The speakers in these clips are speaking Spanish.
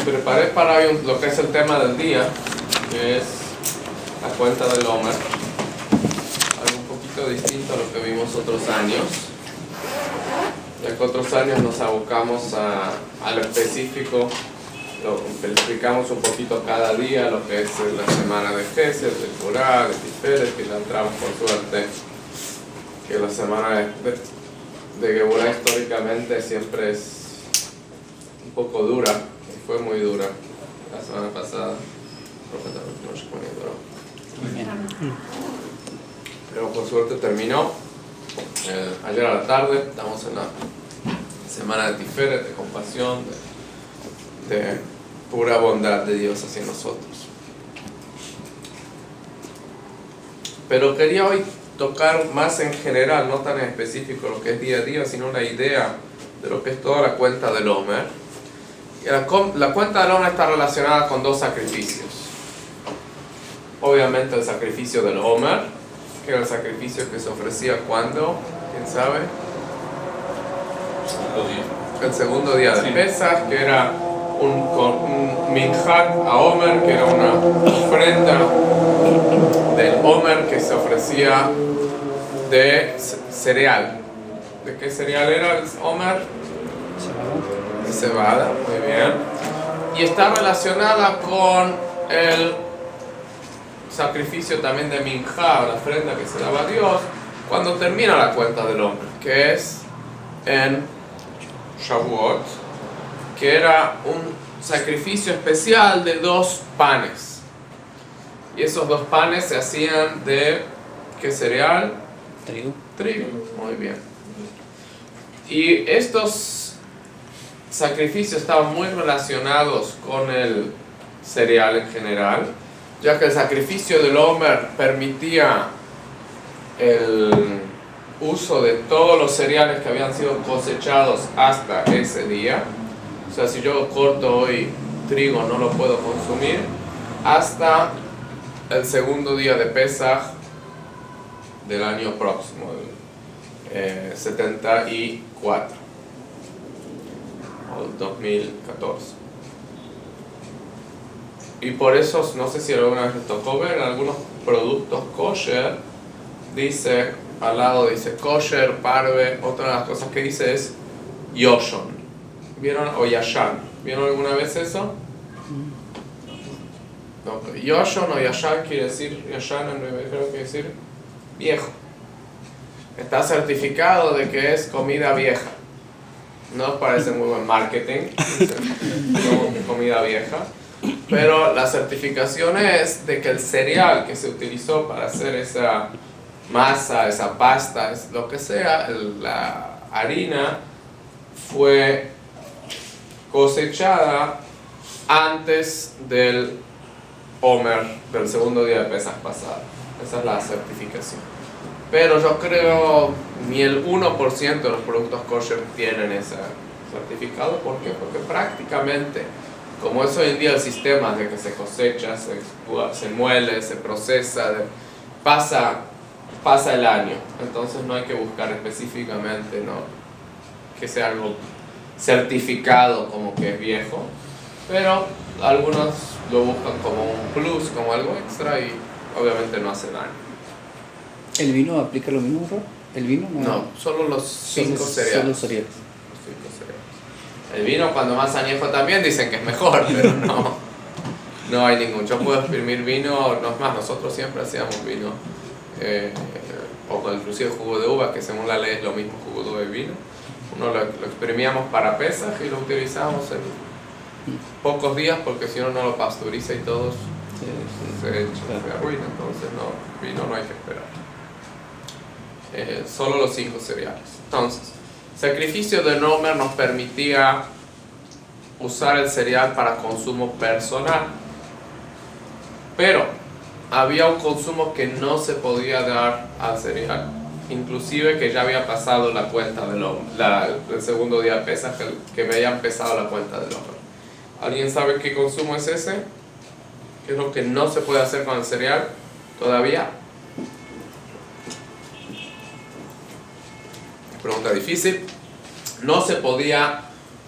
Preparé para hoy lo que es el tema del día, que es la cuenta del Omer. Algo un poquito distinto a lo que vimos otros años. Ya que otros años nos abocamos a lo específico, lo explicamos un poquito cada día, lo que es la semana de Gesed, de Purá, de Tiferet, que ya entramos por suerte, que la semana de Geburá históricamente siempre es un poco dura, y fue muy dura la semana pasada, pero por suerte terminó. Ayer a la tarde estamos en la semana de Tiferet, de compasión, de pura bondad de Dios hacia nosotros. Pero quería hoy tocar más en general, no tan en específico lo que es día a día, sino una idea de lo que es toda la cuenta del Omer. Y la cuenta del Omer está relacionada con dos sacrificios. Obviamente el sacrificio del Omer, que era el sacrificio que se ofrecía cuando, ¿quién sabe? El segundo día de Pesach, que era un minhag a Omer, que era una ofrenda del Omer que se ofrecía de cereal. ¿De qué cereal era el Omer? De cebada, muy bien. Y está relacionada con el sacrificio también de minhag, la ofrenda que se daba a Dios cuando termina la cuenta del Omer, que es en Shavuot, que era un sacrificio especial de 2 panes. Y esos 2 panes se hacían de ¿qué cereal? Trigo, muy bien. Y estos sacrificios estaban muy relacionados con el cereal en general, ya que el sacrificio del Omer permitía el uso de todos los cereales que habían sido cosechados hasta ese día. O sea, si yo corto hoy trigo, no lo puedo consumir hasta el segundo día de Pesach del año próximo, el 74 o el 2014. Y por eso, no sé si alguna vez les tocó ver, algunos productos kosher, dice, al lado dice kosher, parve, otra de las cosas que dice es yoshon. ¿Vieron? O yashan. ¿Vieron alguna vez eso? No, yoshon o yashan quiere decir, yashan en hebreo quiere decir viejo. Está certificado de que es comida vieja. No parece muy buen marketing, no, comida vieja. Pero la certificación es de que el cereal que se utilizó para hacer esa masa, esa pasta, lo que sea, la harina, fue cosechada antes del Omer, del segundo día de Pesach pasado. Esa es la certificación. Pero yo creo ni el 1% de los productos kosher tienen ese certificado. ¿Por qué? Porque prácticamente, como es hoy en día el sistema de que se cosecha, se muele, se procesa, pasa el año. Entonces no hay que buscar específicamente, ¿no?, que sea algo certificado como que es viejo, pero algunos lo buscan como un plus, como algo extra, y obviamente no hace daño. ¿El vino aplica lo mismo, Raúl? ¿El vino? No, solo los 5 cereales. Solo cereales. Los 5 cereales. El vino, cuando más añejo también dicen que es mejor, pero no hay ningún. Yo puedo exprimir vino, no es más, nosotros siempre hacíamos vino, o inclusive jugo de uva, que según la ley es lo mismo, jugo de uva y vino. Uno lo exprimíamos para Pesach y lo utilizábamos en pocos días, porque si uno no lo pasteuriza y todo se arruina. Entonces vino no hay que esperar. Solo los 5 cereales. Entonces, sacrificio de Omer nos permitía usar el cereal para consumo personal, pero había un consumo que no se podía dar al cereal, inclusive que ya había pasado la cuenta del Omer, el segundo día de Pesach, que me había empezado la cuenta del Omer. ¿Alguien sabe qué consumo es ese? ¿Qué es lo que no se puede hacer con el cereal todavía? Pregunta difícil. No se podía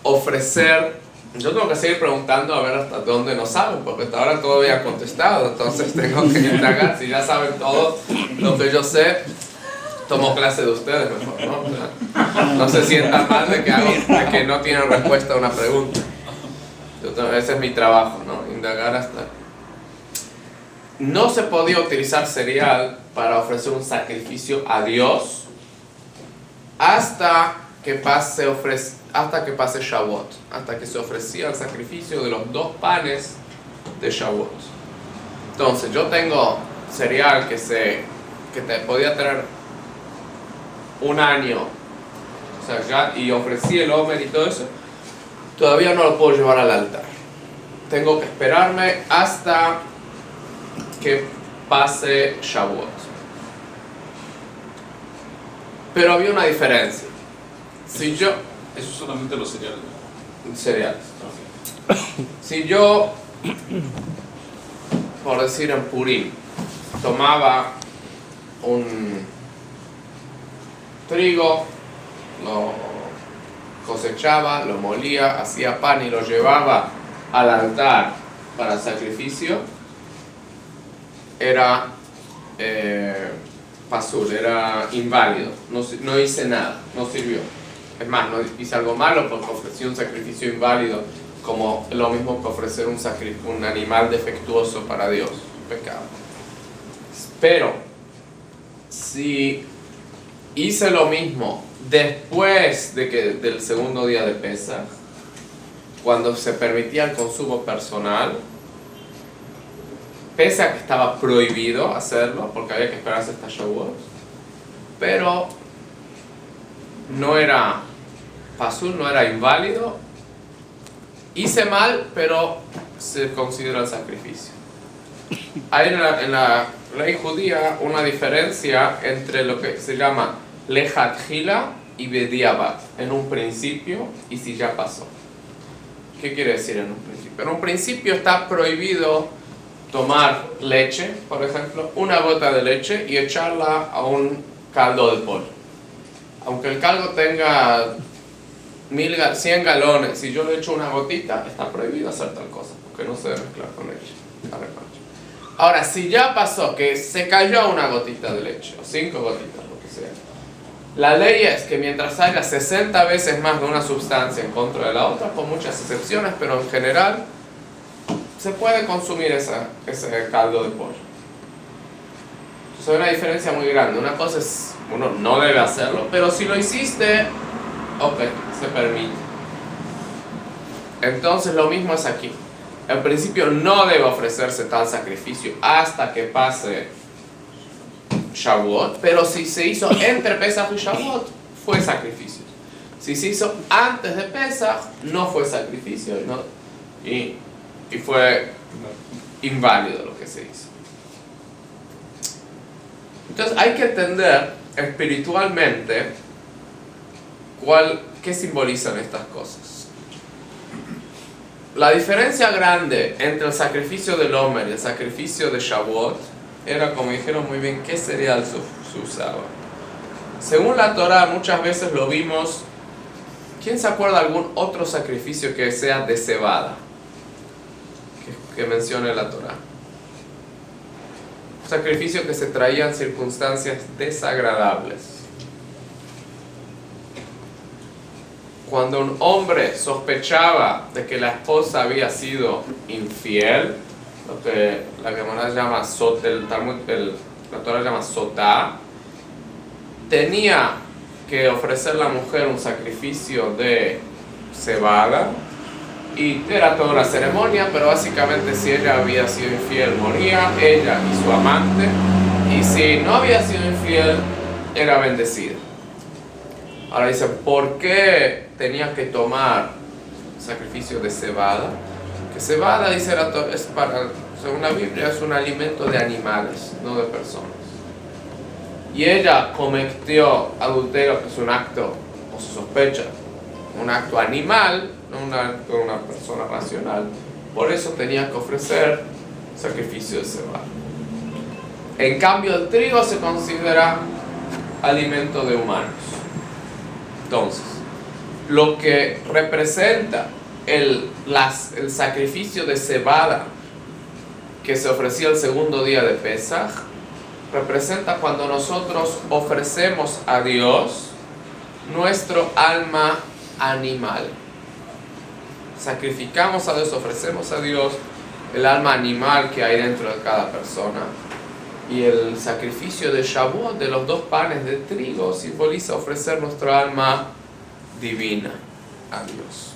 ofrecer Yo tengo que seguir preguntando a ver hasta dónde no saben, porque hasta ahora todavía he contestado, entonces tengo que indagar. Si ya saben todo lo que yo sé, tomo clase de ustedes mejor, ¿no? O sea, no se sientan mal de que no tienen respuesta a una pregunta. Ese es mi trabajo, ¿no? Indagar hasta... No se podía utilizar cereal para ofrecer un sacrificio a Dios hasta que pase Shavuot, hasta que se ofrecía el sacrificio de los 2 panes de Shavuot. Entonces, yo tengo cereal que te podía tener un año, o sea, y ofrecí el homer y todo eso, todavía no lo puedo llevar al altar. Tengo que esperarme hasta que pase Shavuot. Pero había una diferencia. Si yo... Eso solamente los cereales. Cereales. Si yo, por decir en Purim, tomaba un trigo, lo cosechaba, lo molía, hacía pan y lo llevaba al altar para el sacrificio, era pasul, era inválido, no hice nada, no sirvió. Es más, no hice algo malo porque ofrecí un sacrificio inválido, como lo mismo que ofrecer un animal defectuoso para Dios, pecado. Pero si hice lo mismo después del segundo día de Pesaj, cuando se permitía el consumo personal, pese a que estaba prohibido hacerlo porque había que esperarse hasta Shavuot, pero no era pasul, no era inválido. Hice mal, pero se considera el sacrificio. Hay en la ley judía una diferencia entre lo que se llama lechatchila y bediabat, en un principio y si ya pasó. ¿Qué quiere decir en un principio? En un principio está prohibido tomar leche, por ejemplo, una gota de leche y echarla a un caldo de pollo. Aunque el caldo tenga 100 galones, si yo le echo una gotita, está prohibido hacer tal cosa, porque no se debe mezclar con leche. Ahora, si ya pasó que se cayó una gotita de leche, o 5 gotitas, lo que sea, la ley es que mientras haya 60 veces más de una sustancia en contra de la otra, con muchas excepciones, pero en general, se puede consumir ese caldo de pollo. Entonces hay una diferencia muy grande. Una cosa es, uno no debe hacerlo, pero si lo hiciste, ok, se permite. Entonces lo mismo es aquí. En principio no debe ofrecerse tal sacrificio hasta que pase Shavuot, pero si se hizo entre Pesach y Shavuot, fue sacrificio. Si se hizo antes de Pesach, no fue sacrificio, ¿no? Y fue inválido lo que se hizo. Entonces hay que entender espiritualmente qué simbolizan estas cosas. La diferencia grande entre el sacrificio del Omer y el sacrificio de Shavuot era, como dijeron muy bien, qué cereal se usaba. Según la Torah, muchas veces lo vimos. ¿Quién se acuerda de algún otro sacrificio que sea de cebada que mencione la Torah? Un sacrificio que se traía en circunstancias desagradables. Cuando un hombre sospechaba de que la esposa había sido infiel, lo que la Gemara llama la Torah llama sotá, tenía que ofrecer la mujer un sacrificio de cebada, y era toda una ceremonia, pero básicamente si ella había sido infiel moría, ella y su amante, y si no había sido infiel era bendecida. Ahora dicen, ¿por qué tenía que tomar sacrificio de cebada? Que cebada, dice la Torah, según la Biblia, es un alimento de animales, no de personas. Y ella cometió adulterio, que es un acto, o se sospecha, un acto animal, no una persona racional. Por eso tenía que ofrecer sacrificio de cebada. En cambio, el trigo se considera alimento de humanos. Entonces, lo que representa el sacrificio de cebada que se ofrecía el segundo día de Pesaj representa cuando nosotros ofrecemos a Dios nuestro alma animal. Sacrificamos a Dios, ofrecemos a Dios el alma animal que hay dentro de cada persona. Y el sacrificio de Shavuot, de los 2 panes de trigo, simboliza ofrecer nuestra alma divina a Dios.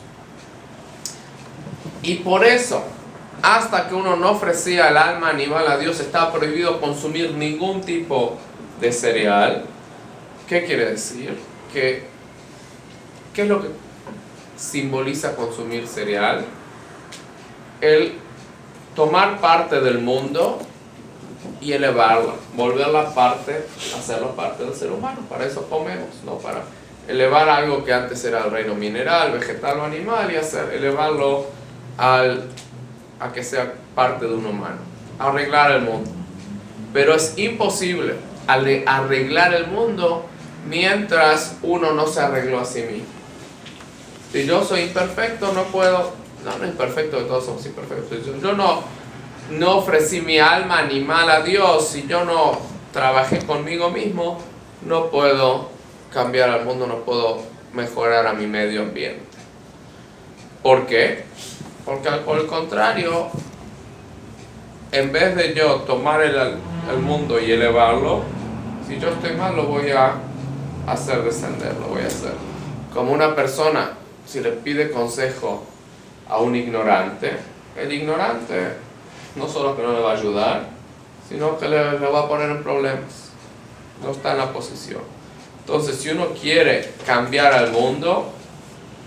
Y por eso, hasta que uno no ofrecía el alma animal a Dios, estaba prohibido consumir ningún tipo de cereal. ¿Qué quiere decir? ¿Qué es lo que simboliza consumir cereal? El tomar parte del mundo y elevarla, volverla parte, hacerlo parte del ser humano. Para eso comemos, no para elevar algo que antes era el reino mineral, vegetal o animal y elevarlo a que sea parte de un humano, arreglar el mundo. Pero es imposible arreglar el mundo mientras uno no se arregló a sí mismo. Si yo soy imperfecto, no puedo, no es imperfecto, que todos somos imperfectos. Yo no ofrecí mi alma animal a Dios, si yo no trabajé conmigo mismo, no puedo cambiar al mundo, no puedo mejorar a mi medio ambiente. ¿Por qué? Porque por el contrario, en vez de yo tomar el mundo y elevarlo, si yo estoy mal lo voy a hacer descender, lo voy a hacer. Como una persona, si le pide consejo a un ignorante, el ignorante no solo que no le va a ayudar, sino que le va a poner en problemas. No está en la posición. Entonces, si uno quiere cambiar al mundo,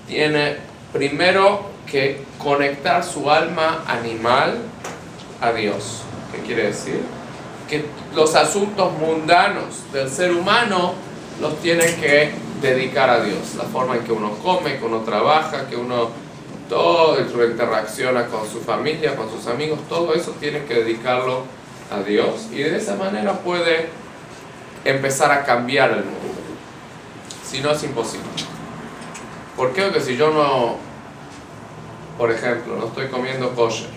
tiene primero que conectar su alma animal a Dios. ¿Qué quiere decir? Que los asuntos mundanos del ser humano los tiene que dedicar a Dios. La forma en que uno come, que uno trabaja, que uno todo interacciona con su familia, con sus amigos, todo eso tiene que dedicarlo a Dios y de esa manera puede empezar a cambiar el mundo. Si no, es imposible. ¿Por qué? Porque si yo no, por ejemplo, no estoy comiendo kosher,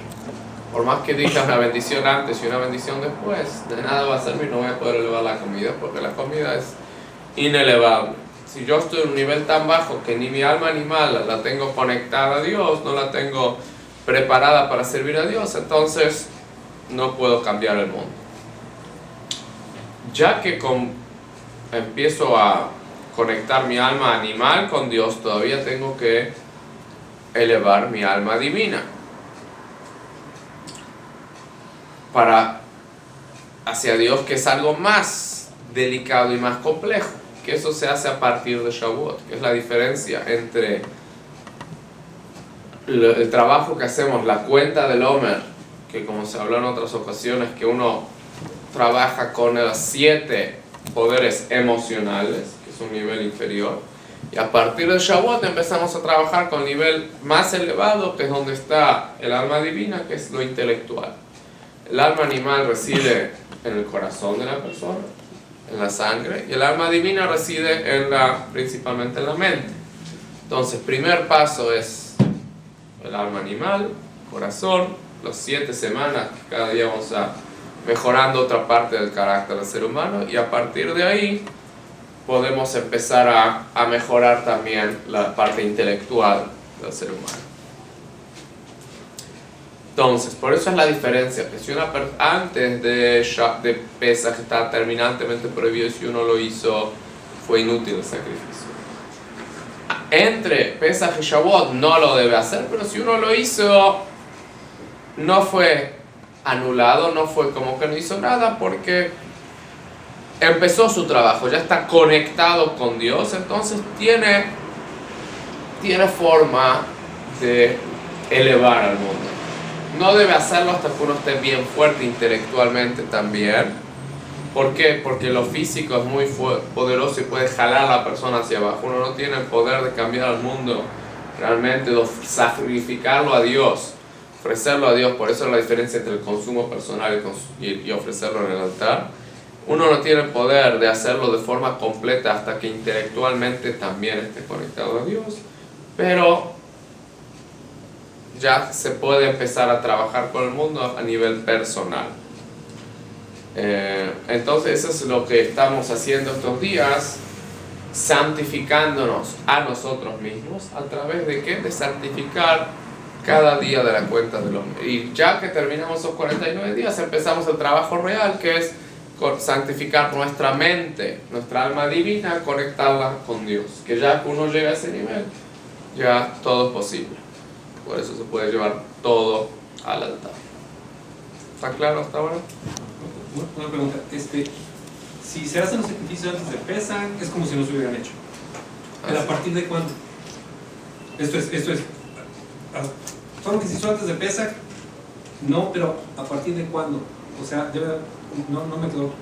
por más que diga una bendición antes y una bendición después, de nada va a servir, no voy a poder elevar la comida porque la comida es inelevable. Si yo estoy en un nivel tan bajo que ni mi alma animal la tengo conectada a Dios, no la tengo preparada para servir a Dios, entonces no puedo cambiar el mundo. Ya que empiezo a conectar mi alma animal con Dios, todavía tengo que elevar mi alma divina hacia Dios, que es algo más delicado y más complejo, que eso se hace a partir de Shavuot, que es la diferencia entre el trabajo que hacemos, la cuenta del Omer, que como se habló en otras ocasiones, que uno trabaja con los 7 poderes emocionales, que es un nivel inferior, y a partir de Shavuot empezamos a trabajar con el nivel más elevado, que es donde está el alma divina, que es lo intelectual. El alma animal reside en el corazón de la persona, en la sangre, y el alma divina reside principalmente en la mente. Entonces, primer paso es el alma animal, corazón, las 7 semanas, que cada día vamos mejorando otra parte del carácter del ser humano, y a partir de ahí podemos empezar a mejorar también la parte intelectual del ser humano. Entonces, por eso es la diferencia, que si antes de Pesaj está terminantemente prohibido, si uno lo hizo, fue inútil el sacrificio. Entre Pesaj y Shavuot no lo debe hacer, pero si uno lo hizo, no fue anulado, no fue como que no hizo nada, porque empezó su trabajo, ya está conectado con Dios, entonces tiene forma de elevar al mundo. No debe hacerlo hasta que uno esté bien fuerte intelectualmente también. ¿Por qué? Porque lo físico es muy poderoso y puede jalar a la persona hacia abajo. Uno no tiene el poder de cambiar al mundo realmente, de sacrificarlo a Dios, ofrecerlo a Dios. Por eso es la diferencia entre el consumo personal y ofrecerlo en el altar. Uno no tiene el poder de hacerlo de forma completa hasta que intelectualmente también esté conectado a Dios, pero ya se puede empezar a trabajar con el mundo a nivel personal. Entonces eso es lo que estamos haciendo estos días, santificándonos a nosotros mismos. ¿A través de qué? De santificar cada día de la cuenta del hombre. Y ya que terminamos esos 49 días, empezamos el trabajo real, que es santificar nuestra mente, nuestra alma divina, conectarla con Dios. Que ya que uno llega a ese nivel, ya todo es posible. Por eso se puede llevar todo al altar. ¿Está claro hasta ahora? Una pregunta, si se hacen los sacrificios antes de Pesach, es como si no se hubieran hecho. ¿Pero a partir de cuándo? Esto es, solo que se hizo antes de Pesach, no, pero ¿a partir de cuándo? O sea, no me quedó.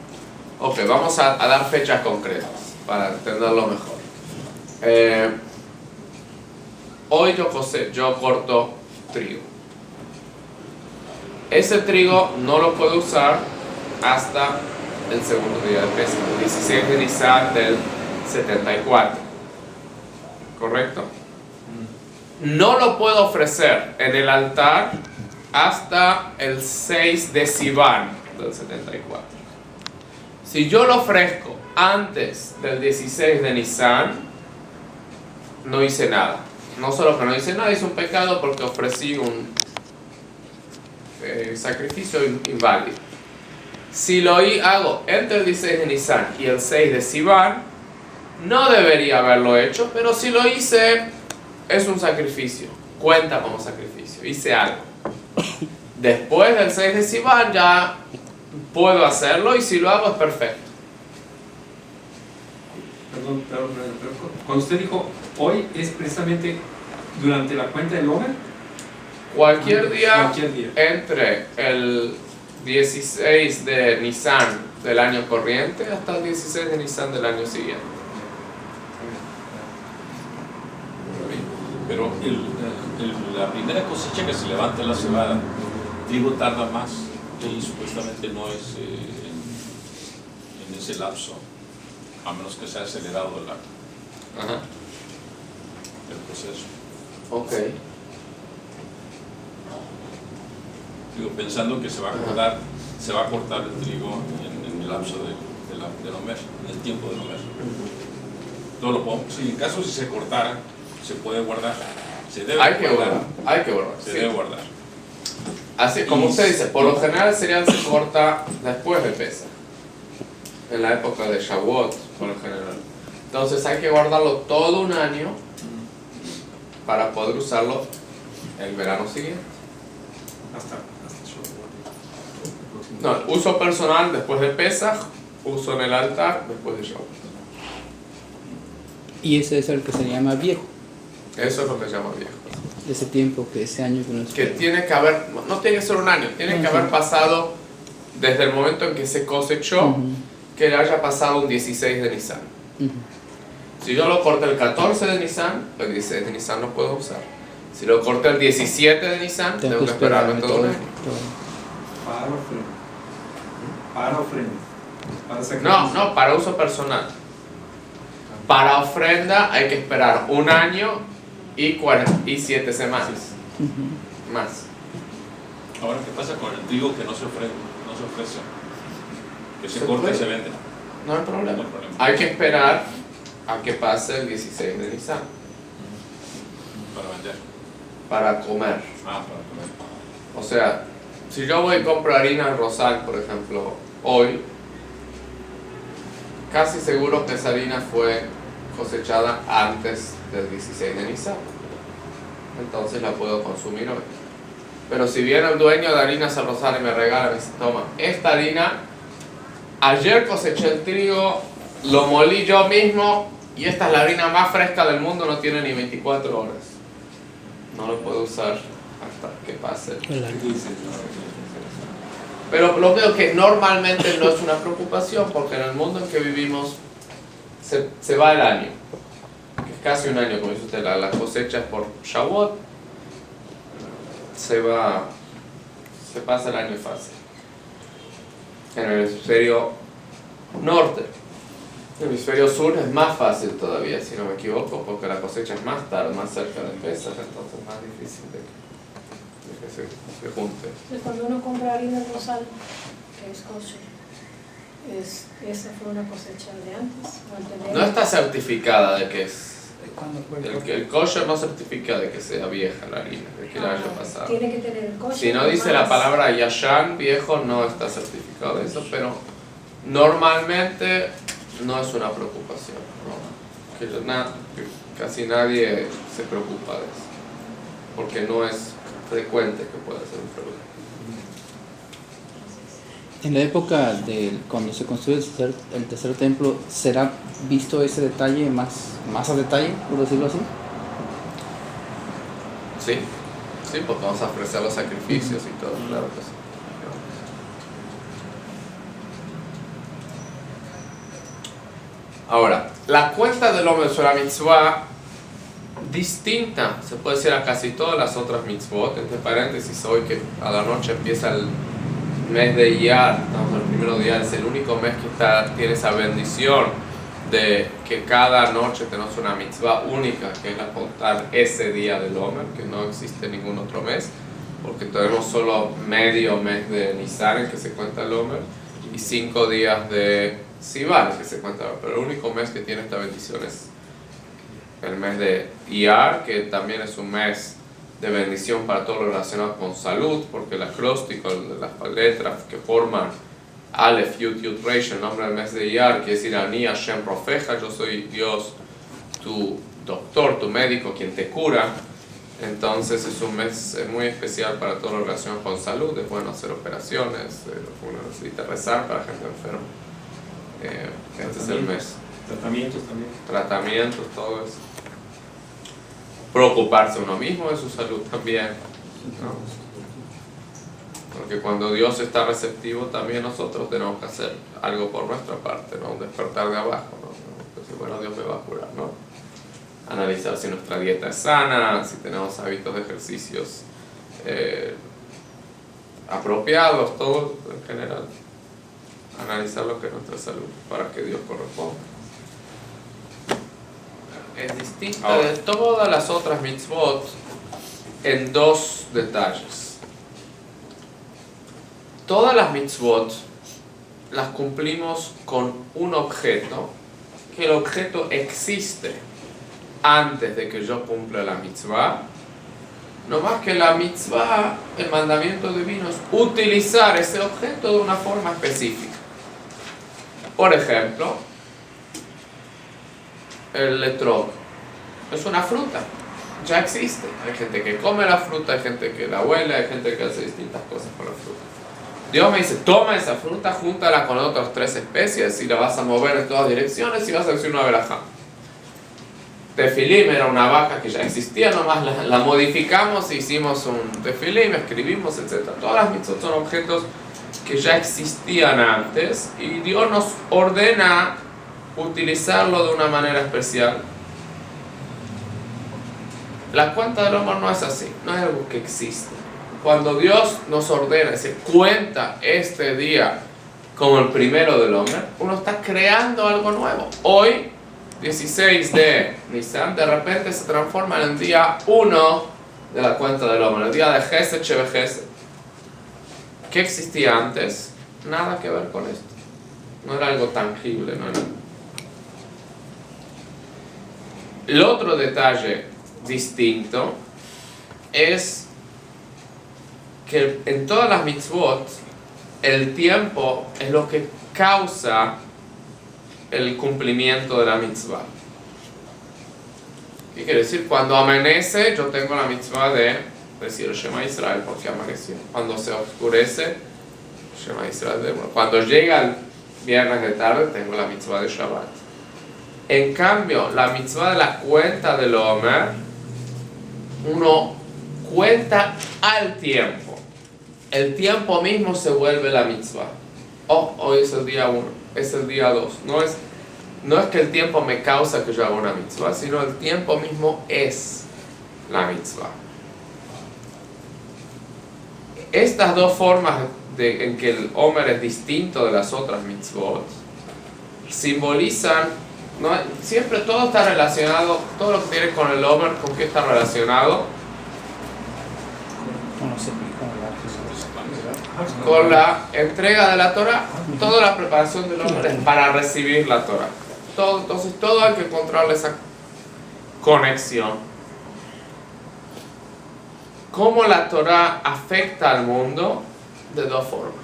Ok, vamos a dar fechas concretas para entenderlo mejor. Hoy yo corto trigo. Ese trigo no lo puedo usar hasta el segundo día de Pesach, el 16 de Nisan del 74. ¿Correcto? No lo puedo ofrecer en el altar hasta el 6 de Sivan del 74. Si yo lo ofrezco antes del 16 de Nisan, no hice nada. No solo que no hice nada, hice un pecado porque ofrecí un sacrificio inválido. Si lo hago entre el 16 de Nisan y el 6 de Sivan, no debería haberlo hecho, pero si lo hice, es un sacrificio. Cuenta como sacrificio. Hice algo. Después del 6 de Sivan ya puedo hacerlo y si lo hago es perfecto. Perdón, cuando usted dijo hoy es precisamente durante la cuenta del Omer. Cualquier día Cualquier día. entre el 16 de Nisan del año corriente hasta el 16 de Nisan del año siguiente. Pero la primera cosecha que se levanta en la cebada, el trigo tarda más y supuestamente no es en ese lapso, a menos que sea acelerado el proceso. Ok. Digo, pensando que se va a cortar el trigo en el lapso del Omer, en el tiempo del Omer. No lo puedo, si en caso si se cortara, se puede guardar. Se debe Hay que guardar. Se Sí. debe guardar. Así como usted dice, por lo general el cereal se corta después de Pesach, en la época de Shavuot, por lo general. Entonces hay que guardarlo todo un año para poder usarlo el verano siguiente. Hasta No, uso personal después de Pesach, uso en el altar después de Shavuot. Y ese es el que se llama viejo, Eso es lo que se llama viejo. de ese tiempo, que ese año que no Que tiene que haber, no tiene que ser un año, tiene que haber pasado desde el momento en que se cosechó, que le haya pasado un 16 de Nisan. Si yo lo corté el 14 de Nisan, el 16 de Nisan no puedo usar. Si lo corté el 17 de Nisan, tengo que esperarme todo un año. para ofrenda. Para sacrificio. No, para uso personal. Para ofrenda hay que esperar un año y 47 semanas. Más. Ahora, ¿qué pasa con el trigo que no se ofrece? Que se ¿Se corta puede? y se vende. No hay problema. No hay problema. Hay que esperar a que pase el 16 de Nisan Para vender. para comer. Para comer. O sea, si yo voy y compro harina Rosal, por ejemplo, hoy, casi seguro que esa harina fue cosechada antes del 16 de Nisan. Entonces la puedo consumir hoy. Pero si viene el dueño de harinas Rosal y me regala, me dice, toma, esta harina, ayer coseché el trigo, lo molí yo mismo y esta es la harina más fresca del mundo, no tiene ni 24 horas. No lo puedo usar hasta que pase. Pero lo veo que normalmente no es una preocupación porque en el mundo en que vivimos se va el año. Que es casi un año, como dice usted, las cosechas por Shavuot, se pasa el año fácil. En el hemisferio norte. En el hemisferio sur es más fácil todavía, si no me equivoco, porque la cosecha es más tarde, más cerca de Pesach, entonces es más difícil de que junte. Entonces, cuando uno compra harina rosal, que es kosher, esa fue una cosecha de antes. No está certificada de que es. ¿Cuándo fue El kosher no certifica de que sea vieja la harina, de que la haya pasado. Tiene que tener el kosher. Si no dice la palabra yashan, viejo, no está certificado de eso, pero normalmente no es una preocupación, ¿no? Que casi nadie se preocupa de eso, porque no es frecuente que pueda ser un problema. En la época de cuando se construye el tercer templo, ¿será visto ese detalle más a detalle, por decirlo así? Sí, sí, porque vamos a ofrecer los sacrificios y todo, claro que sí. Ahora, la cuenta del hombre es una mitzvah distinta, se puede decir, a casi todas las otras mitzvot. Entre paréntesis, hoy que a la noche empieza el mes de Iyar, estamos en el primero de Iyar, es el único mes que tiene esa bendición de que cada noche tenemos una mitzvah única, que es la contar ese día del Omer, que no existe ningún otro mes, porque tenemos solo medio mes de Nisan en que se cuenta el Omer y 5 días de Sivan en que se cuenta el Omer, pero el único mes que tiene esta bendición es el mes de Iyar, que también es un mes de bendición para todo lo relacionado con salud, porque el acróstico, las letras que forman Aleph, Yud, Yud, Reish, el nombre del mes de Iyar, quiere decir Ani Hashem Rofeja, yo soy Dios, tu doctor, tu médico, quien te cura. Entonces es un mes muy especial para todo lo relacionado con salud, es bueno hacer operaciones, uno necesita rezar para gente enferma. Este es el mes. Tratamientos también. Tratamientos, todo eso. Preocuparse uno mismo de su salud también, ¿no? Porque cuando Dios está receptivo, también nosotros tenemos que hacer algo por nuestra parte, ¿no? Un despertar de abajo, ¿no? Entonces, bueno, Dios me va a curar, ¿no? Analizar si nuestra dieta es sana, si tenemos hábitos de ejercicios apropiados, todo en general. Analizar lo que es nuestra salud para que Dios corresponda. Es distinta de todas las otras mitzvot en dos detalles. Todas las mitzvot las cumplimos con un objeto, que el objeto existe antes de que yo cumpla la mitzvah, no más que la mitzvah, el mandamiento divino es utilizar ese objeto de una forma específica. Por ejemplo, el etrog es una fruta, ya existe. Hay gente que come la fruta, hay gente que la huele, hay gente que hace distintas cosas con la fruta. Dios me dice, toma esa fruta, júntala con otras 3 especies y la vas a mover en todas direcciones y vas a hacer una verajá. Tefilim era una vaca que ya existía, nomás la modificamos, hicimos un tefilim, escribimos, etc. Todas las mitzvot son objetos que ya existían antes y Dios nos ordena utilizarlo de una manera especial. La cuenta del Omer no es así, no es algo que existe. Cuando Dios nos ordena, dice, cuenta este día como el primero del Omer, uno está creando algo nuevo. Hoy, 16 de Nisan, de repente se transforma en el día 1 de la cuenta del Omer, el día de Gesed Sheve Gesed. ¿Qué existía antes? Nada que ver con esto. No era algo tangible, no era. El otro detalle distinto es que en todas las mitzvot el tiempo es lo que causa el cumplimiento de la mitzvah. ¿Qué quiere decir? Cuando amanece yo tengo la mitzvah de decir Shema Israel porque amaneció. Cuando se oscurece, Shema Israel de nuevo. Cuando llega el viernes de tarde tengo la mitzvah de Shabbat. En cambio, la mitzvah de la cuenta del Omer, uno cuenta al tiempo. El tiempo mismo se vuelve la mitzvah. Hoy es el día 1, es el día 2. No es que el tiempo me causa que yo haga una mitzvah, sino el tiempo mismo es la mitzvah. Estas dos formas en que el Omer es distinto de las otras mitzvot simbolizan, ¿no? Siempre todo está relacionado, todo lo que tiene con el Omer, ¿con qué está relacionado? ¿Cómo se aplica la Con la entrega de la Torah, toda la preparación del hombre es para recibir la Torah. Entonces todo hay que encontrar esa conexión. ¿Cómo la Torah afecta al mundo? De dos formas.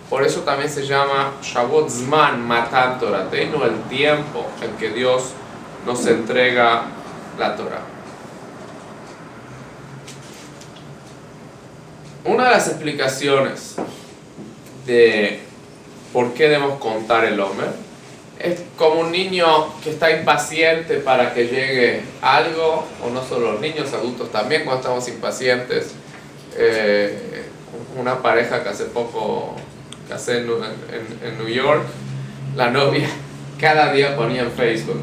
Por eso también se llama Shavuot Zman Matan Torateinu, el tiempo en que Dios nos entrega la Torah. Una de las explicaciones de por qué debemos contar el Omer es como un niño que está impaciente para que llegue algo, o no solo los niños, adultos también cuando estamos impacientes. Una pareja que hace poco casé en New York, la novia cada día ponía en Facebook: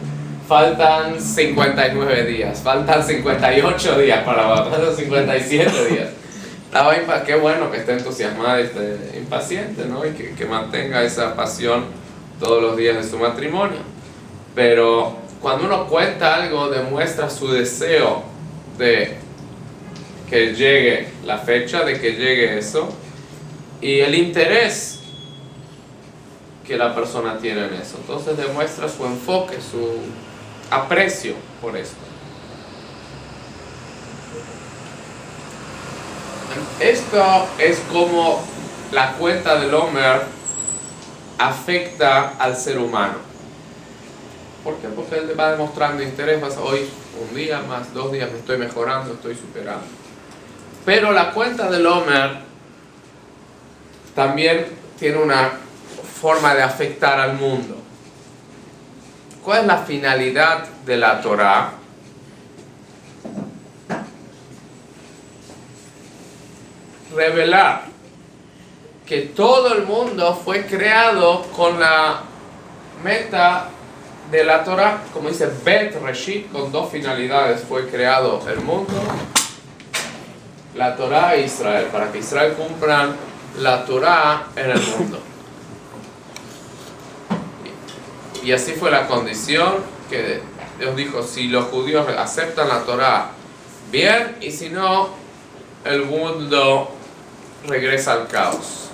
faltan 59 días, faltan 58 días para la boda, faltan 57 días. Qué bueno que esté entusiasmada y esté impaciente, ¿no? Y que mantenga esa pasión todos los días de su matrimonio. Pero cuando uno cuenta algo, demuestra su deseo de que llegue la fecha, de que llegue eso, y el interés que la persona tiene en eso. Entonces demuestra su enfoque, su aprecio por esto. Esto es como la cuenta del Omer afecta al ser humano. ¿Por qué? Porque él va demostrando interés. Hoy un día más, 2 días me estoy mejorando, estoy superando. Pero la cuenta del Omer también tiene una forma de afectar al mundo. ¿Cuál es la finalidad de la Torah? Revelar que todo el mundo fue creado con la meta de la Torah, como dice Bet Reshit, con 2 finalidades fue creado el mundo, la Torah e Israel, para que Israel cumplan la Torah en el mundo. Y así fue la condición, que Dios dijo: si los judíos aceptan la Torah, bien, y si no, el mundo regresa al caos.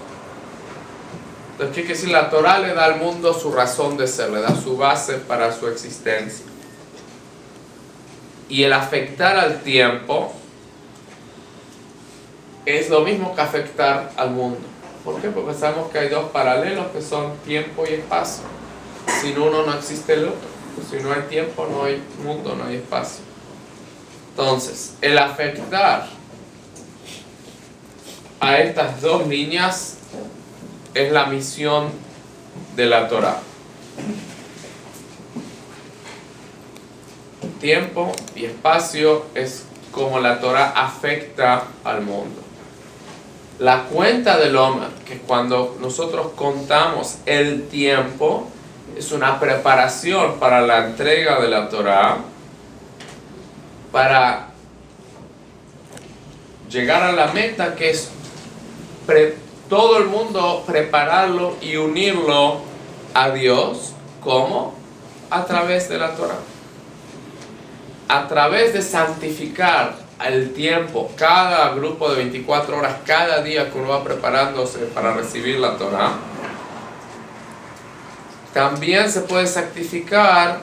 Entonces, ¿qué quiere decir? La Torah le da al mundo su razón de ser, le da su base para su existencia. Y el afectar al tiempo es lo mismo que afectar al mundo. ¿Por qué? Porque sabemos que hay 2 paralelos que son tiempo y espacio. Sin uno no existe el otro. Si no hay tiempo, no hay mundo, no hay espacio. Entonces, el afectar a estas 2 líneas es la misión de la Torah. Tiempo y espacio es como la Torah afecta al mundo. La cuenta del Omer, que cuando nosotros contamos el tiempo, es una preparación para la entrega de la Torah, para llegar a la meta, que es todo el mundo prepararlo y unirlo a Dios. ¿Cómo? A través de la Torah. A través de santificar el tiempo, cada grupo de 24 horas, cada día que uno va preparándose para recibir la Torah. También se puede santificar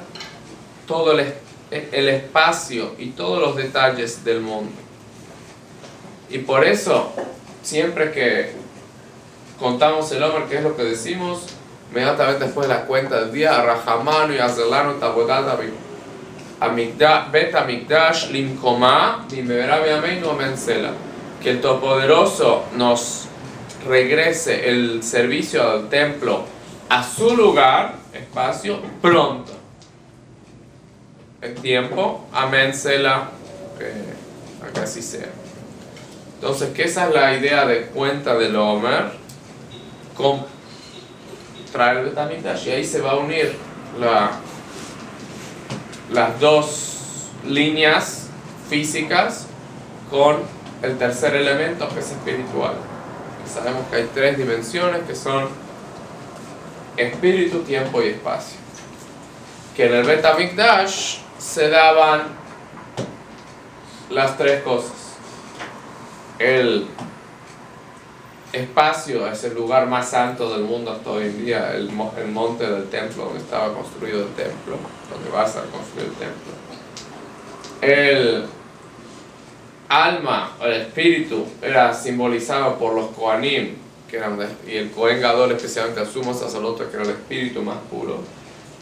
todo el espacio y todos los detalles del mundo. Y por eso, siempre que contamos el Omer, ¿qué es lo que decimos? Inmediatamente después de la cuenta del día: Rahamanu y Azelanu Tabodat Bet Amikdash Limkoma Bimevera Beameinu Amen Sela. Que el Todopoderoso nos regrese el servicio al templo a su lugar, espacio, pronto. El tiempo, Amen Sela, que así sea. Entonces, que esa es la idea de cuenta del Omer, con traer el Bet Amikdash, y ahí se va a unir las 2 líneas físicas con el tercer elemento, que es espiritual. Sabemos que hay 3 dimensiones, que son espíritu, tiempo y espacio. Que en el Bet Amikdash se daban las 3 cosas. el espacio es el lugar más santo del mundo hasta hoy en día, el monte del templo, donde estaba construido el templo, donde va a estar construido el templo. El alma, el espíritu, era simbolizado por los Kohanim, que eran y el Kohen Gadol, especialmente el sumo sacerdote, que era el espíritu más puro.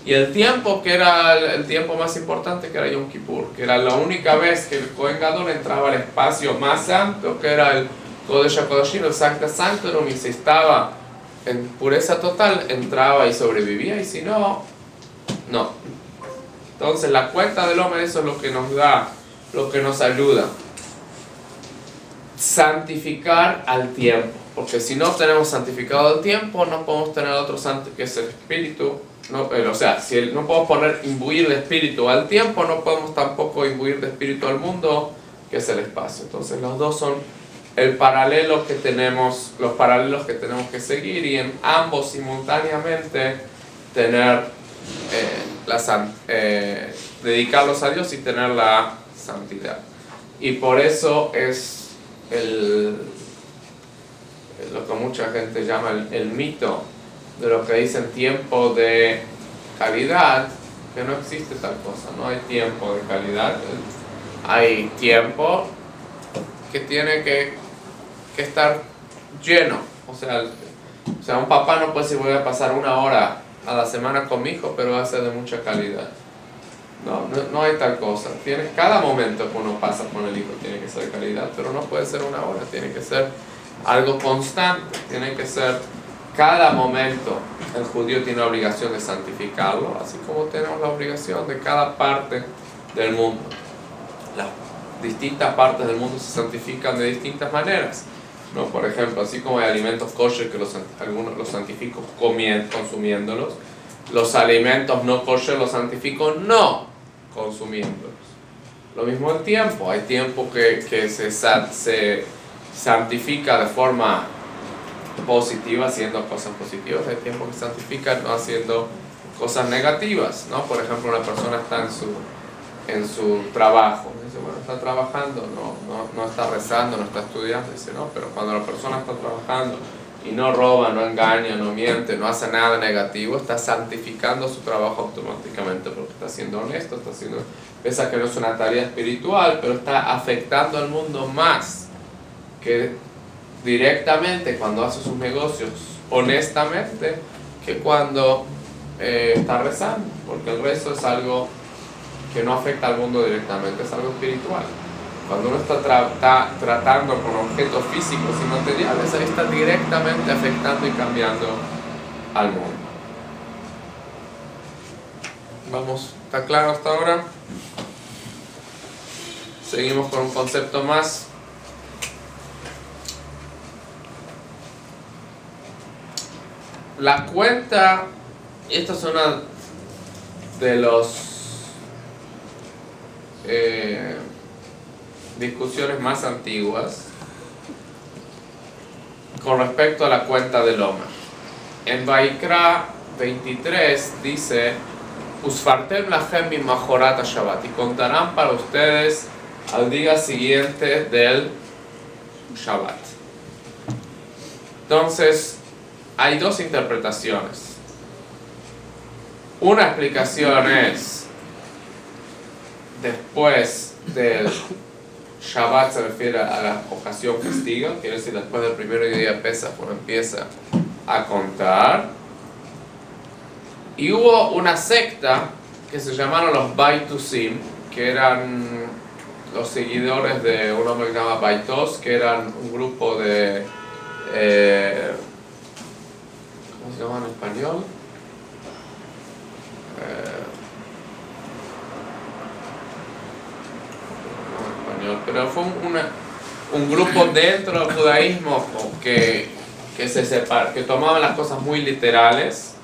Y el tiempo, que era el tiempo más importante, que era Yom Kippur, que era la única vez que el Kohen Gadol entraba al espacio más santo, que era el Kodesh HaKodashim, el Sancta Sanctorum, y si estaba en pureza total, entraba y sobrevivía, y si no, no. Entonces la cuenta del hombre, eso es lo que nos da, lo que nos ayuda. Santificar al tiempo, porque si no tenemos santificado el tiempo, no podemos tener otro santo que es el espíritu. No, o sea, si no podemos imbuir de espíritu al tiempo, no podemos tampoco imbuir de espíritu al mundo, que es el espacio. Entonces los dos son el paralelo que tenemos, los paralelos que tenemos que seguir, y en ambos simultáneamente tener dedicarlos a Dios y tener la santidad. Y por eso es lo que mucha gente llama el mito de lo que dicen tiempo de calidad, que no existe tal cosa, no hay tiempo de calidad, hay tiempo que tiene que estar lleno. O sea, un papá no puede decir voy a pasar 1 hora a la semana con mi hijo, pero va a ser de mucha calidad. No hay tal cosa. Cada momento que uno pasa con el hijo tiene que ser de calidad, pero no puede ser 1 hora, tiene que ser algo constante, tiene que ser cada momento. El judío tiene la obligación de santificarlo, así como tenemos la obligación de cada parte del mundo. Las distintas partes del mundo se santifican de distintas maneras, ¿no? Por ejemplo, así como hay alimentos kosher que algunos los santifico consumiéndolos, los alimentos no kosher los santifico no consumiéndolos. Lo mismo el tiempo. Hay tiempo que se santifica de forma positiva, haciendo cosas positivas. Hay tiempo que se santifica no haciendo cosas negativas, ¿no? Por ejemplo, una persona está en su trabajo, dice, bueno, está trabajando, no está rezando, no está estudiando, dice, no, pero cuando la persona está trabajando y no roba, no engaña, no miente, no hace nada negativo, está santificando su trabajo automáticamente, porque está siendo honesto, pese a que no es una tarea espiritual, pero está afectando al mundo más que directamente cuando hace sus negocios honestamente, que cuando está rezando, porque el rezo es algo que no afecta al mundo directamente, es algo espiritual. Cuando uno está tratando con objetos físicos y materiales, ahí está directamente afectando y cambiando al mundo. Vamos, ¿está claro hasta ahora? Seguimos con un concepto más. La cuenta, y esta es una de los discusiones más antiguas con respecto a la cuenta del Omer. En Vaikra 23 dice: Usfartem lachem mimajorat Shabbat, y contarán para ustedes al día siguiente del Shabbat. Entonces, hay dos interpretaciones. Una explicación es después del Shabbat, se refiere a la ocasión festiva, quiere decir después del primer día de Pesach, cuando empieza a contar. Y hubo una secta que se llamaron los Baitusim, que eran los seguidores de un hombre que se llama Baitos, que eran un grupo de ¿cómo se llama en español? Pero fue un grupo dentro del judaísmo que se separa, que tomaban las cosas muy literales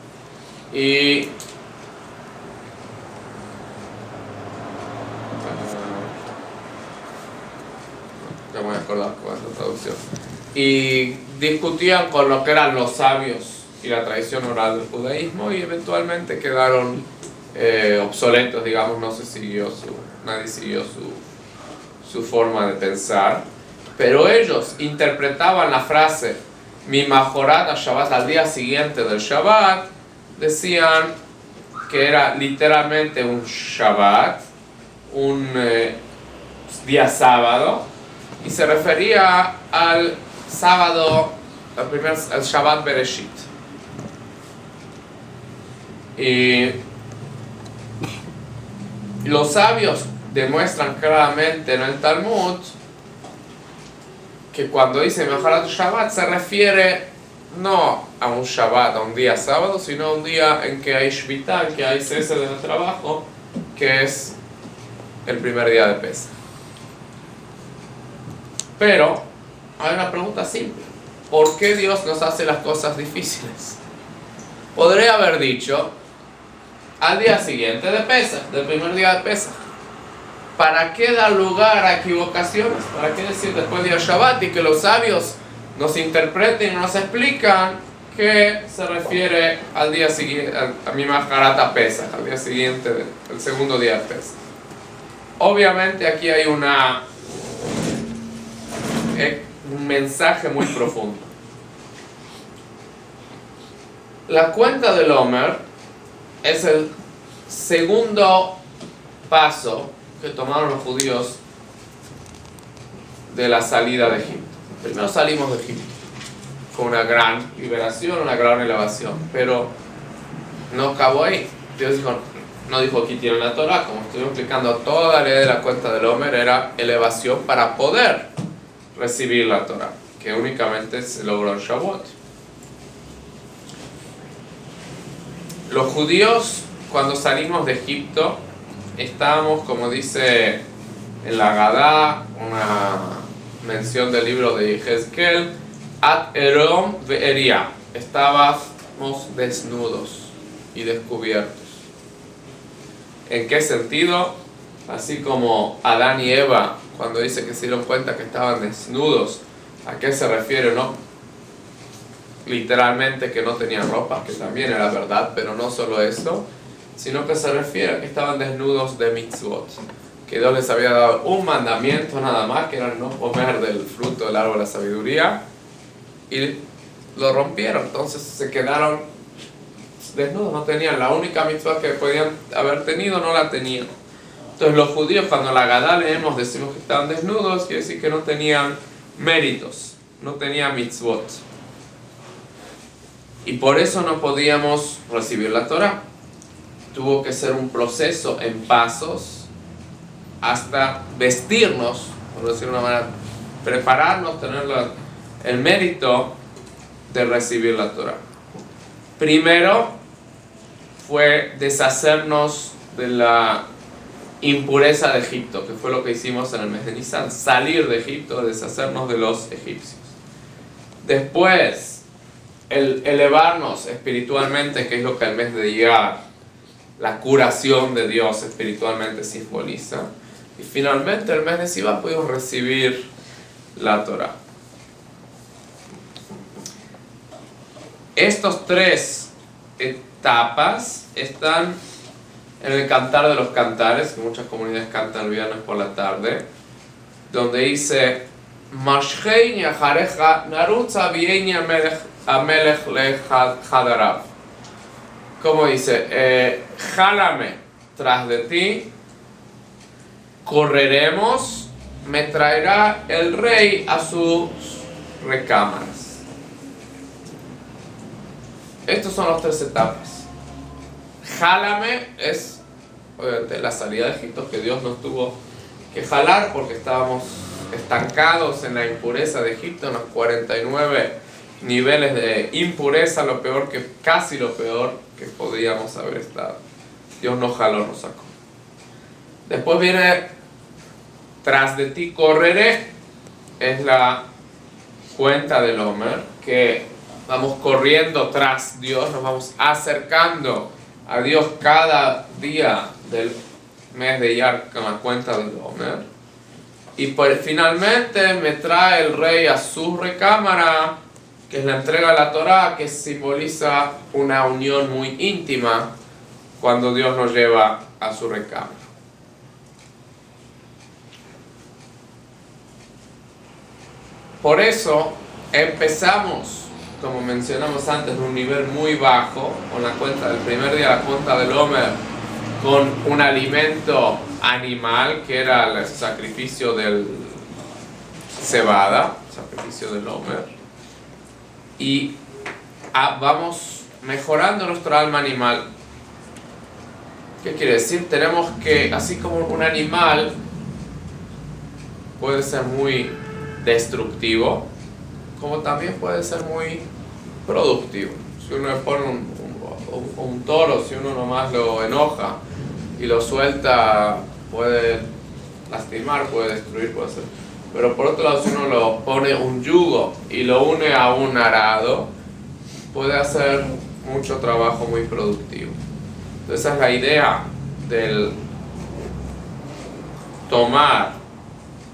y ya me voy a acordar con esta traducción, y discutían con lo que eran los sabios y la tradición oral del judaísmo, y eventualmente quedaron obsoletos, digamos, nadie siguió su forma de pensar. Pero ellos interpretaban la frase mi majorat a Shabbat, al día siguiente del Shabbat, decían que era literalmente un Shabbat, un día sábado, y se refería al sábado, al Shabbat Bereshit. Y los sabios demuestran claramente en el Talmud que cuando dice Mejorat Shabbat se refiere no a un Shabbat, a un día sábado, sino a un día en que hay Shvita, en que hay cese del trabajo, que es el primer día de Pesach. Pero hay una pregunta simple: ¿por qué Dios nos hace las cosas difíciles? Podría haber dicho al día siguiente de Pesach, del primer día de Pesach. ¿Para qué dar lugar a equivocaciones? ¿Para qué decir después del Shabbat y que los sabios nos interpreten y nos explican que se refiere al día siguiente, a mi Maharata Pesach, al día siguiente del segundo día de Pesach? Obviamente aquí hay un mensaje muy profundo. La cuenta del Omer es el segundo paso que tomaron los judíos de la salida de Egipto. Primero salimos de Egipto. Fue una gran liberación, una gran elevación, pero no acabó ahí. Dios dijo, no dijo aquí tienen la Torah, como estoy explicando, toda la idea de la cuenta del Omer era elevación para poder recibir la Torah, que únicamente se logró en Shavuot. Los judíos, cuando salimos de Egipto, estábamos, como dice en la Gadá, una mención del libro de Yehezkel, At Erom Ve'eria, estábamos desnudos y descubiertos. ¿En qué sentido? Así como Adán y Eva, cuando dice que se dieron cuenta que estaban desnudos, ¿a qué se refiere? No literalmente que no tenían ropa, que también era verdad, pero no solo eso, sino que se refiere a que estaban desnudos de mitzvot, que Dios les había dado un mandamiento nada más, que era no comer del fruto del árbol de la sabiduría, y lo rompieron. Entonces se quedaron desnudos, no tenían la única mitzvah que podían haber tenido, no la tenían. Entonces los judíos, cuando la Gadá leemos, decimos que estaban desnudos, quiere decir que no tenían méritos, no tenían mitzvot, y por eso no podíamos recibir la Torah. Tuvo que ser un proceso en pasos hasta vestirnos, por decirlo de una manera, prepararnos, tener el mérito de recibir la Torah. Primero fue deshacernos de la impureza de Egipto, que fue lo que hicimos en el mes de Nisan, salir de Egipto, deshacernos de los egipcios. Después, el elevarnos espiritualmente, que es lo que el mes de Iyar, la curación de Dios espiritualmente simboliza. Y finalmente el mes de Sivan pudimos recibir la Torah. Estas tres etapas están en el Cantar de los Cantares, que muchas comunidades cantan el viernes por la tarde, donde dice Mashcheini acharecha narutza vieini amelech lehadarav. Como dice, jálame tras de ti, correremos, me traerá el rey a sus recámaras. Estas son las tres etapas. Jálame es obviamente la salida de Egipto, que Dios nos tuvo que jalar porque estábamos estancados en la impureza de Egipto, en los 49 niveles de impureza, lo peor que, casi lo peor que podíamos haber estado. Dios nos jaló, nos sacó. Después viene tras de ti correré, es la cuenta del Omer, que vamos corriendo tras Dios, nos vamos acercando a Dios cada día del mes de Iyar con la cuenta del Omer. Y pues finalmente me trae el rey a su recámara, que es la entrega de la Torah, que simboliza una unión muy íntima cuando Dios nos lleva a su recámara. por eso empezamos, como mencionamos antes, en un nivel muy bajo, con la cuenta del primer día, la cuenta del Omer, con un alimento animal, que era el sacrificio del cebada, sacrificio del Omer, y vamos mejorando nuestro alma animal. ¿Qué quiere decir? Tenemos que, así como un animal puede ser muy destructivo, como también puede ser muy productivo. Si uno le pone un toro, si uno nomás lo enoja y lo suelta, puede lastimar, puede destruir, puede hacer. Pero por otro lado, si uno lo pone un yugo y lo une a un arado, puede hacer mucho trabajo muy productivo. Entonces esa es la idea del tomar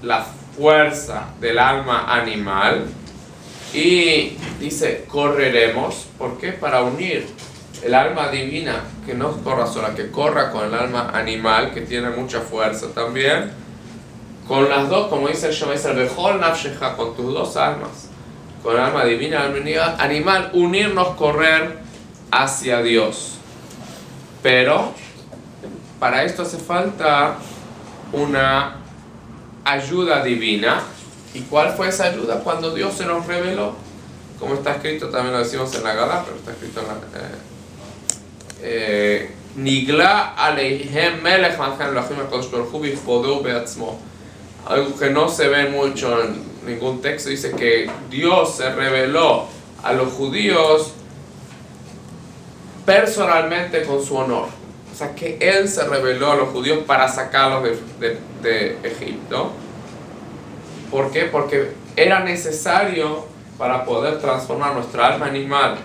la fuerza del alma animal y dice correremos. ¿Por qué? Para unir el alma divina, que no corra sola, que corra con el alma animal, que tiene mucha fuerza también, con las dos, como dice el Shema Israel, Bechol Nafshecha, con tus dos almas, con el alma divina y el alma animal, unirnos, correr hacia Dios. Pero para esto hace falta una ayuda divina. ¿Y cuál fue esa ayuda? Cuando Dios se nos reveló, como está escrito, también lo decimos en la Gadá, pero está escrito en la Nigla aleihem melech malchan elohim HaKadosh Baruch Hu bifodeu beatzmo. Algo que no se ve mucho en ningún texto, dice que Dios se reveló a los judíos personalmente con su honor. O sea, que Él se reveló a los judíos para sacarlos de Egipto. ¿Por qué? Porque era necesario, para poder transformar nuestra alma animal,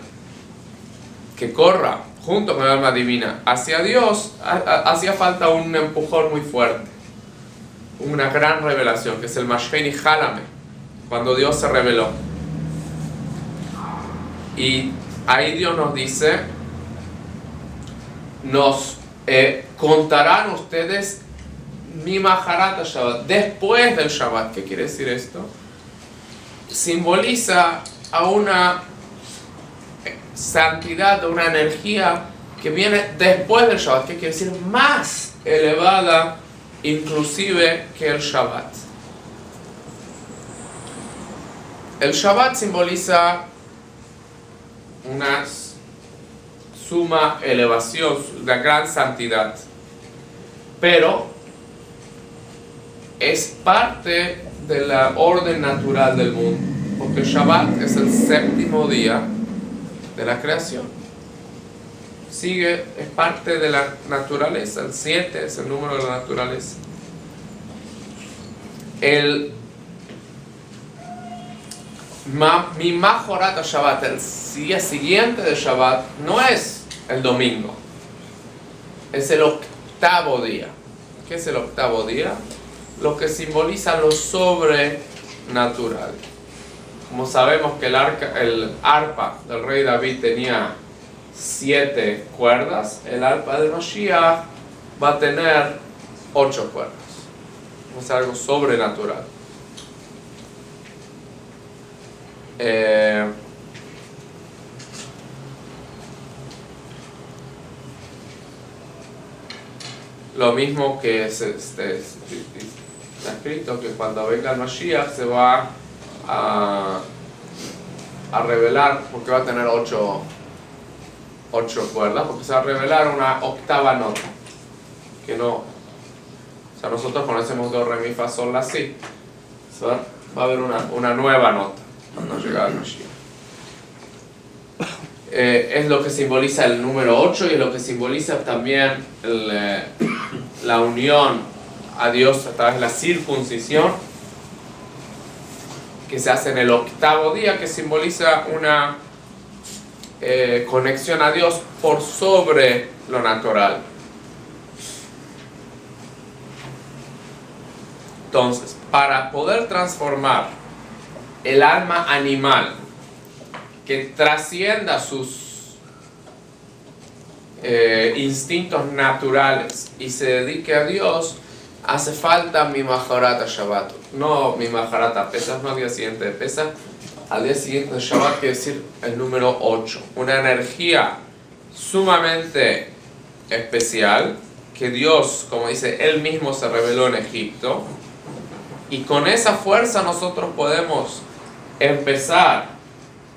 que corra junto con el alma divina hacia Dios, hacía falta un empujón muy fuerte, una gran revelación, que es el Masheni Halame, cuando Dios se reveló. Y ahí Dios nos dice, nos contarán ustedes mi Maharat Shabbat, después del Shabbat. ¿Qué quiere decir esto? Simboliza a una santidad, a una energía que viene después del Shabbat. ¿Qué quiere decir? Más elevada inclusive que el Shabbat. El Shabbat simboliza una suma elevación, una gran santidad, pero es parte de la orden natural del mundo, porque el Shabbat es el séptimo día de la creación. Sigue, es parte de la naturaleza, el 7 es el número de la naturaleza. Mi Majorat Shabbat, el día siguiente de Shabbat, no es el domingo, es el octavo día. ¿Qué es el octavo día? Lo que simboliza lo sobrenatural. Como sabemos que el arpa del rey David tenía 7 cuerdas, el arpa de Mashiach va a tener 8 cuerdas. Es algo sobrenatural. Lo mismo que está escrito, que cuando venga el Mashiach se va a revelar, porque va a tener 8 cuerdas, porque se va a revelar una octava nota, que no, o sea, nosotros conocemos do, re, mi, fa, sol, la, si. Va a haber una nueva nota cuando llega el Mashiach. Es lo que simboliza el número 8 y es lo que simboliza también la unión a Dios a través de la circuncisión, que se hace en el octavo día, que simboliza una conexión a Dios por sobre lo natural. Entonces, para poder transformar el alma animal, que trascienda sus instintos naturales y se dedique a Dios, hace falta mi Majorat Shabbat. No mi Majorat Pesach, no al día siguiente de Pesach. Al día siguiente de Shabbat quiere decir el número 8. Una energía sumamente especial que Dios, como dice, Él mismo se reveló en Egipto. Y con esa fuerza nosotros podemos empezar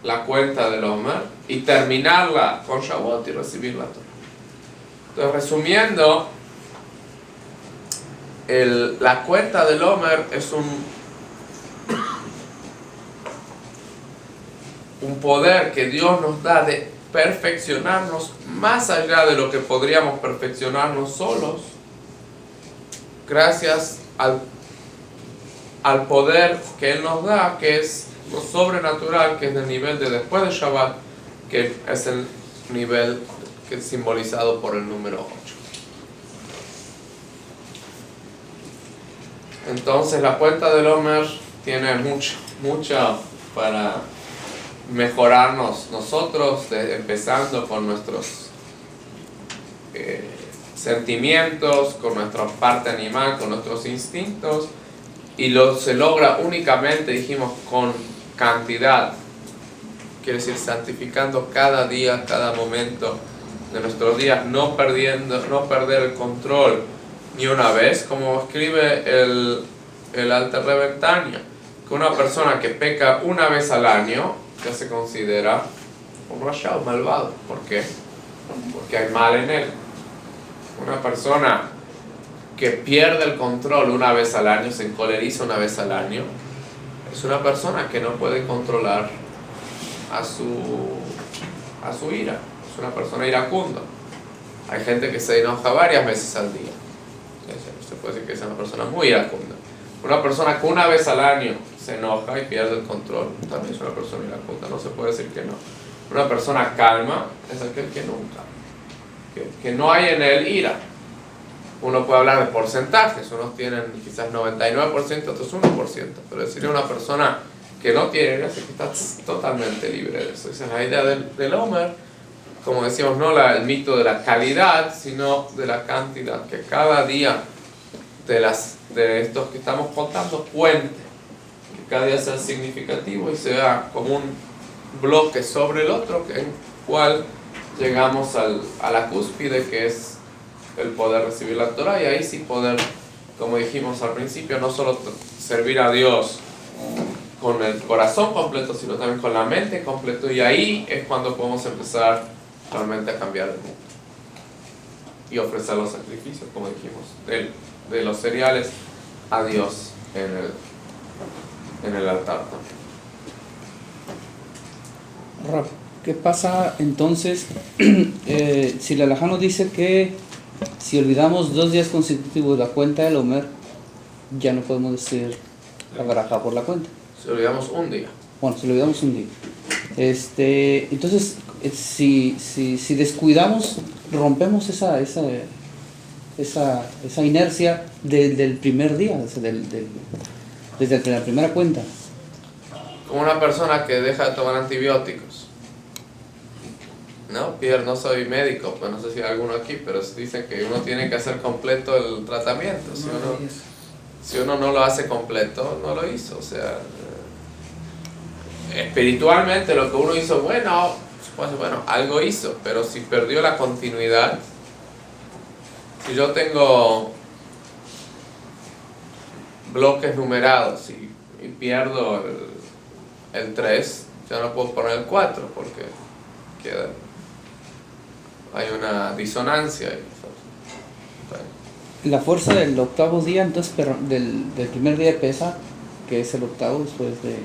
la cuenta del Omer y terminarla con Shavuot y recibir la Torah. Entonces, resumiendo, la cuenta del Omer es un poder que Dios nos da de perfeccionarnos más allá de lo que podríamos perfeccionarnos solos, gracias al poder que Él nos da, que es lo sobrenatural, que es del nivel de después de Shabbat, que es el nivel que es simbolizado por el número 8. Entonces la cuenta del Omer tiene mucho para mejorarnos nosotros, empezando con nuestros sentimientos, con nuestra parte animal, con nuestros instintos, y se logra únicamente, dijimos, con cantidad, quiere decir santificando cada día, cada momento de nuestros días, no perder el control ni una vez, como escribe el Alter Rebbe en Tanya, que una persona que peca una vez al año ya se considera un rasha, un malvado. ¿Por qué? Porque hay mal en él. Una persona que pierde el control una vez al año, se encoleriza una vez al año, es una persona que no puede controlar a su ira, es una persona iracunda. Hay gente que se enoja varias veces al día, se puede decir que es una persona muy iracunda. Una persona que una vez al año se enoja y pierde el control también es una persona iracunda, no se puede decir que no. Una persona calma es aquel que nunca, que no hay en él ira. Uno puede hablar de porcentajes, unos tienen quizás 99%, otros 1%, pero decirle a una persona que no tiene ira es que está totalmente libre de eso. Esa es la idea del Omer, como decíamos, no el mito de la calidad, sino de la cantidad, que cada día de estos que estamos contando cuente, que cada día sea significativo y sea como un bloque sobre el otro, en cual llegamos a la cúspide, que es el poder recibir la Torah, y ahí sí poder, como dijimos al principio, no solo servir a Dios con el corazón completo, sino también con la mente completa, y ahí es cuando podemos empezar realmente a cambiar el mundo y ofrecer los sacrificios, como dijimos, de los cereales a Dios en el altar también. Raf, ¿qué pasa entonces si la halajá nos dice que si olvidamos 2 días consecutivos la cuenta del Omer, ya no podemos decir la barajá por la cuenta? Si olvidamos un día. Bueno, si olvidamos un día. Entonces, si descuidamos, rompemos esa inercia del primer día, desde la primera cuenta. Como una persona que deja de tomar antibióticos. No, Pierre, no soy médico, pues no sé si hay alguno aquí, pero dicen que uno tiene que hacer completo el tratamiento. Si uno no lo hace completo, no lo hizo. O sea, espiritualmente lo que uno hizo, bueno, algo hizo, pero si perdió la continuidad, si yo tengo bloques numerados y pierdo el 3, ya no puedo poner el 4 porque hay una disonancia. La fuerza del octavo día, entonces, del primer día de Pesach, que es el octavo después del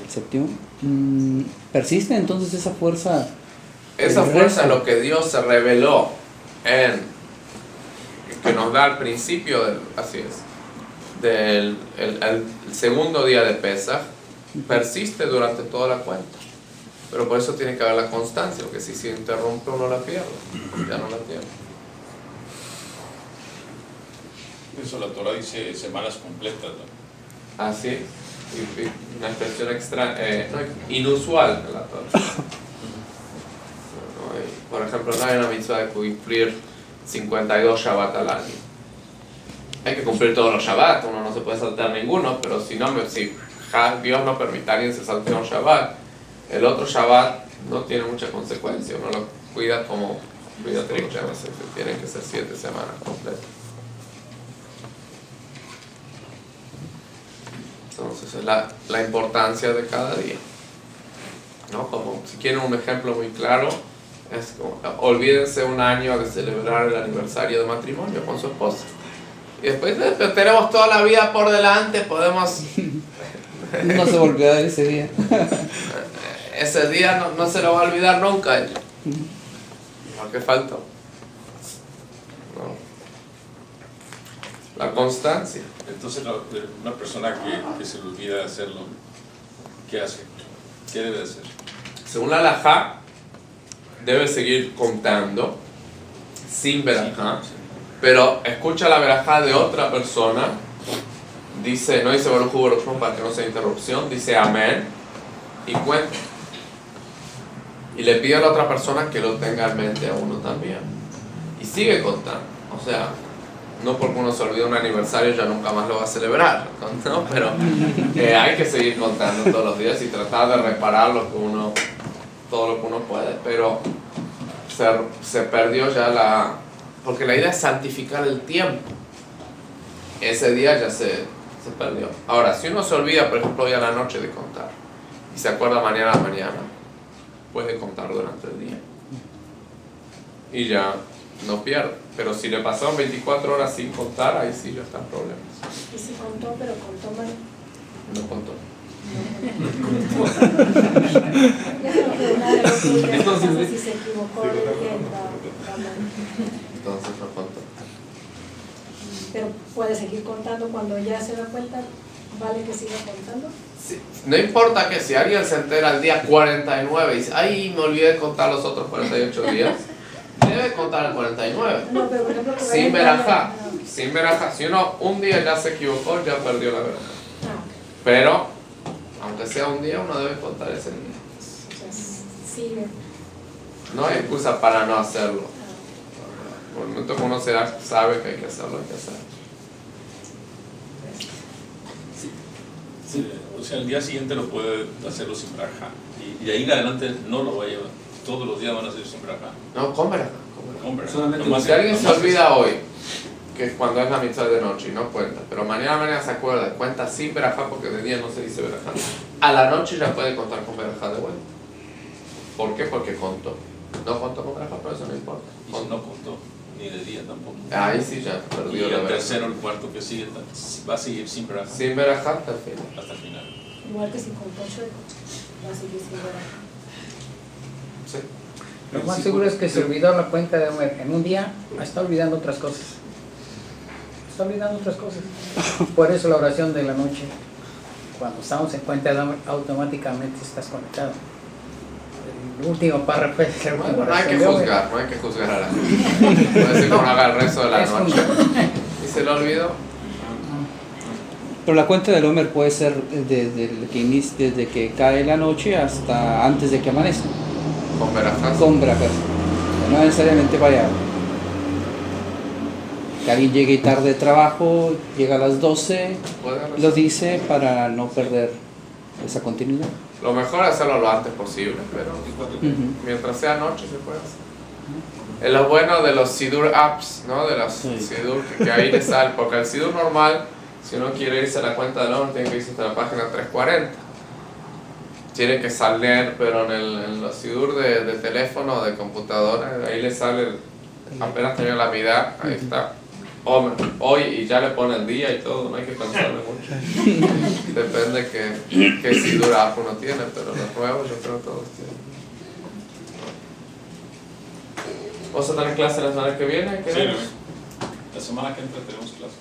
séptimo, persiste entonces esa fuerza. Esa fuerza es lo que Dios se reveló que nos da al principio del segundo día de Pesach, persiste durante toda la cuenta. Pero por eso tiene que haber la constancia, porque si se interrumpe uno la pierde, ya no la tiene. Eso la Torah dice semanas completas, ¿no? Ah, sí, y una expresión inusual en la Torah. Por ejemplo, no hay una mitzvah de cumplir 52 Shabbat al año. hay que cumplir todos los Shabbat, uno no se puede saltar ninguno, pero si Dios no permite a alguien se salte un Shabbat, el otro Shabbat no tiene mucha consecuencia, uno lo cuida como cuida Trick James, tienen que ser 7 semanas completas. Entonces es la importancia de cada día, ¿no? Como si quieren un ejemplo muy claro, es como, olvídense un año de celebrar el aniversario de matrimonio con su esposa. Y después tenemos toda la vida por delante, podemos... No se volvió a dar ese día. Ese día no se lo va a olvidar nunca. ¿Qué faltó? No. La constancia. Entonces, una persona que se le olvida hacerlo, ¿qué hace? ¿Qué debe hacer? Según la halajá, debe seguir contando sin verajá, pero escucha la verajá de otra persona, dice, no dice Baruj Hu Baruch Hu para que no sea interrupción, dice amén y cuenta. Y le pide a la otra persona que lo tenga en mente a uno también. Y sigue contando. O sea, no porque uno se olvide un aniversario ya nunca más lo va a celebrar, ¿no? Pero hay que seguir contando todos los días y tratar de reparar todo lo que uno puede. Pero se perdió ya porque la idea es santificar el tiempo. Ese día ya se perdió. Ahora, si uno se olvida, por ejemplo, hoy a la noche de contar y se acuerda mañana a la mañana, puede contar durante el día y ya no pierde. Pero si le pasaron 24 horas sin contar, ahí sí ya están problemas. Y si contó, pero contó mal. No contó. Ya se lo preguntaba el otro día, entonces si se equivocó de día Entonces no contó. pero puede seguir contando cuando ya se da cuenta, ¿vale que siga contando? Sí. No importa que si alguien se entera el día 49 y dice, ay, me olvidé de contar los otros 48 días, debe contar el 49. No, pero por ejemplo, Sin verajá. Sin verajá. Si uno un día ya se equivocó, ya perdió la verajá. Pero, aunque sea un día, uno debe contar ese día. O sea, sigue. No hay excusa para no hacerlo. Por el momento que uno sabe que hay que hacerlo, hay que hacerlo. Sí, o sea, el día siguiente lo puede hacerlo sin braja. Y de ahí en adelante no lo va a llevar. Todos los días van a ser sin braja. No, con verajá. Con braja. Solamente Nomás Si alguien se nomás olvida hoy, que es cuando es la mitad de noche y no cuenta, pero mañana se acuerda, cuenta sin verajá porque de día no se dice verajá. A la noche ya puede contar con verajá de vuelta. ¿Por qué? Porque contó. No contó con verajá, pero eso no importa. Y si no contó, ni de día tampoco. Ahí sí ya Y perdió la el verajá. tercero, el cuarto que sigue, va a seguir sin braja Sin verajá hasta el final. hasta el final. Igual que si contó chueco, va a seguir sin ver. Sí. Lo más seguro es que se olvidó la cuenta de Homer. En un día está olvidando otras cosas. Está olvidando otras cosas. Por eso la oración de la noche, cuando estamos en cuenta de Homer, automáticamente estás conectado. El último párrafo es la última Bueno, no hay que oración de Homer. juzgar, no hay que juzgar a la gente. Puede ser que uno haga el resto de la Es noche y se lo olvidó. Pero la cuenta del Homer puede ser desde que cae la noche hasta antes de que amanezca. Con verajá. Con verajá. No necesariamente variable. Que alguien llegue tarde de trabajo, llega a las 12, lo dice para no perder esa continuidad. Lo mejor es hacerlo lo antes posible, pero Ujú. mientras sea noche se puede hacer. Es lo bueno de los Sidur apps, ¿no? De los Sí. Sidur que ahí le sale, porque el Sidur normal, si uno quiere irse a la cuenta del hombre, tiene que irse hasta la página 340. Tiene que salir, pero en los Sidur de teléfono, de computadora, ahí le sale, apenas tenía la mitad, ahí está. Hoy y ya le pone el día y todo, no hay que pensarle mucho. Depende qué Sidur app uno tiene, pero los nuevos yo creo que todos tienen. ¿Vos a tener clase la semana que viene? Sí, la semana que entra tenemos clase.